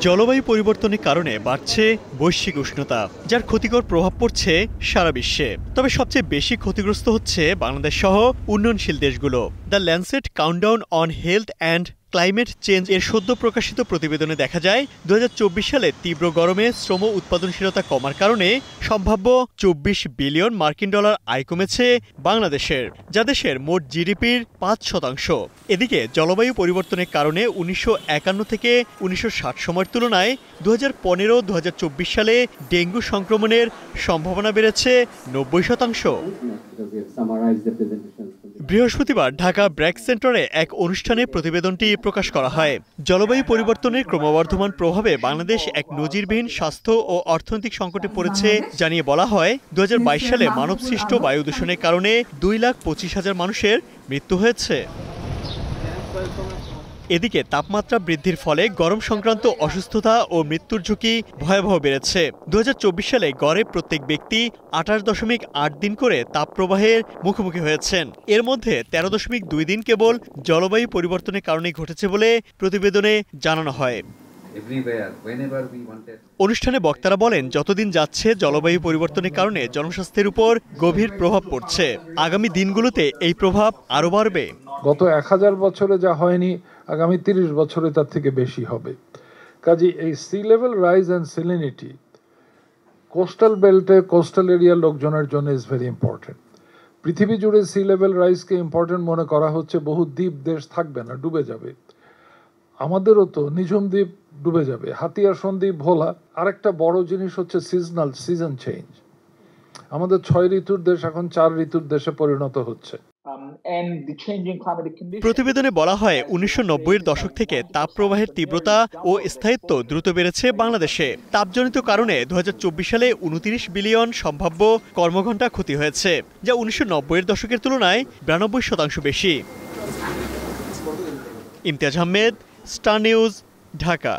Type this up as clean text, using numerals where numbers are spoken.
জলবায়ু পরিবর্তনের কারণে বাড়ছে বৈশ্বিক উষ্ণতা, যার ক্ষতিকর প্রভাব পড়ছে সারা বিশ্বে। তবে সবচেয়ে বেশি ক্ষতিগ্রস্ত হচ্ছে বাংলাদেশ সহ উন্নয়নশীল দেশগুলো। The Lancet countdown on health and climate change এর সদ্য প্রকাশিত প্রতিবেদনে দেখা যায় ২০২৪ সালে তীব্র গরমে শ্রম উৎপাদনশীলতা কমার কারণে সম্ভাব্য ২৪ বিলিয়ন মার্কিন ডলার আয় কমেছে বাংলাদেশের, যা দেশের মোট জিডিপির ৫%। এদিকে জলবায়ু পরিবর্তনের কারণে ১৯৫১ থেকে ১৯৬০ সময়ের তুলনায় ২০১৫-২০২৪ সালে ডেঙ্গু সংক্রমণের সম্ভাবনা বেড়েছে ৯০%। বৃহস্পতিবার ঢাকা ব্র্যাক সেন্টারে এক অনুষ্ঠানে প্রতিবেদনটি প্রকাশ করা হয়। জলবায়ু পরিবর্তনের ক্রমবর্ধমান প্রভাবে বাংলাদেশ এক নজিরবিহীন স্বাস্থ্য ও অর্থনৈতিক সংকটে পড়েছে জানিয়ে বলা হয়, ২০২২ সালে মানবসৃষ্ট বায়ু দূষণের কারণে ২,২৫,০০০ মানুষের মৃত্যু হয়েছে। এদিকে তাপমাত্রা বৃদ্ধির ফলে গরম সংক্রান্ত অসুস্থতা ও মৃত্যুর ঝুঁকি ভয়াবহ বেড়েছে। ২০২৪ সালে গড়ে প্রত্যেক ব্যক্তি ২৮.৮ দিন করে তাপপ্রবাহের মুখোমুখি হয়েছেন। এর মধ্যে ১৩.২ দিন কেবল জলবায়ু পরিবর্তনের কারণেই ঘটেছে বলে প্রতিবেদনে জানানো হয়। অনুষ্ঠানে বক্তারা বলেন, যতদিন যাচ্ছে জলবায়ু পরিবর্তনের কারণে জনস্বাস্থ্যের উপর গভীর প্রভাব পড়ছে। আগামী দিনগুলোতে এই প্রভাব আরও বাড়বে। গত ১০০০ বছরে যা হয়নি, আগামী ৩০ বছরে তার থেকে বেশি হবে। কাজেই এই sea level rise and salinity coastal বেল্টে, কোস্টাল এরিয়ার লোকজনের জন্য ইজ ভেরি ইম্পর্টেন্ট। পৃথিবী জুড়ে সি লেভেল রাইজকে ইম্পর্টেন্ট মনে করা হচ্ছে। বহু দ্বীপ দেশ থাকবে না, ডুবে যাবে। আমাদেরও তো নিঝুম দ্বীপ ডুবে যাবে, হাতিয়া সন্দ্বীপ ভোলা। আরেকটা বড় জিনিস হচ্ছে সিজন চেঞ্জ। আমাদের ৬ ঋতুর দেশ এখন ৪ ঋতুর দেশে পরিণত হচ্ছে। প্রতিবেদনে বলা হয়, ১৯৯০-এর দশক থেকে তাপপ্রবাহের তীব্রতা ও স্থায়িত্ব দ্রুত বেড়েছে বাংলাদেশে। তাপজনিত কারণে ২০২৪ সালে ২৯ বিলিয়ন সম্ভাব্য কর্মঘণ্টা ক্ষতি হয়েছে, যা ১৯৯০-এর দশকের তুলনায় ৯২% বেশি। Imtiaz Ahmed, star news, Dhaka.